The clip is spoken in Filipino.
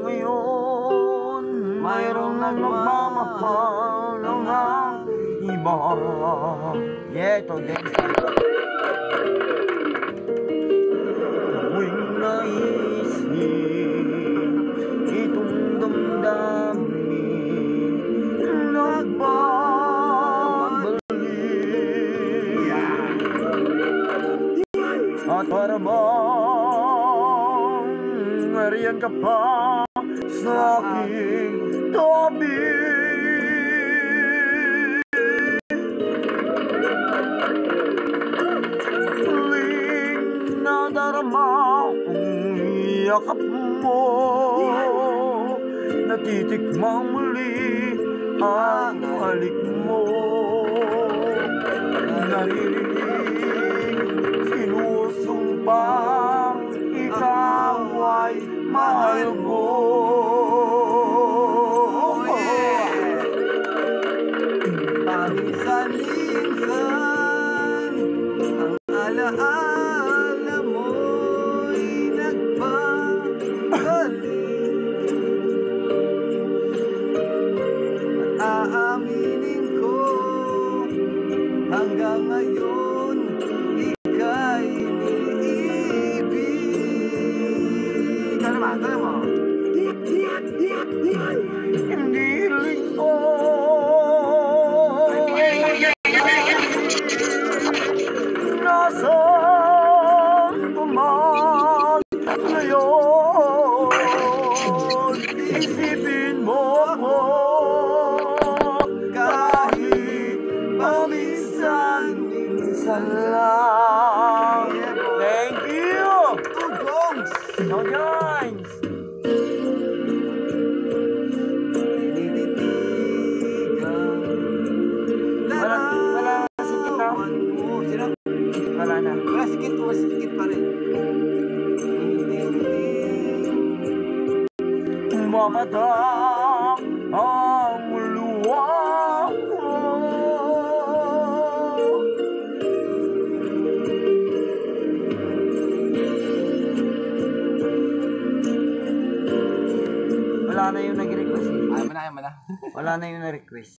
Ngayon, mayroong nagmamahal ng iba. Yeah, ito din. Tuwing naisip itong damdamin nagbabalik. At para bang nariyan ka pa sa aking tabi. Tuwing nadarama ang yakap mo, natitikmang muli ang halik mo. Naririnig sinusumpang ikaw ay mahal mo. Paminsan-minsan ang alaala mo'y nagbabalik. At aaminin ko hanggang ngayon ika'y iniibig. Kaya naman, kaya mo. Hindi lingko nasaan tumag ngayon. Isipin mo ko kahit paminsan-minsan lang. Thank you! Gongs! No joints! Wala na. Wala, sikit pa rin. Mapatak ang luwa ko. Wala na yung nag-request eh. Ayaw mo na. Wala na yung nag-request.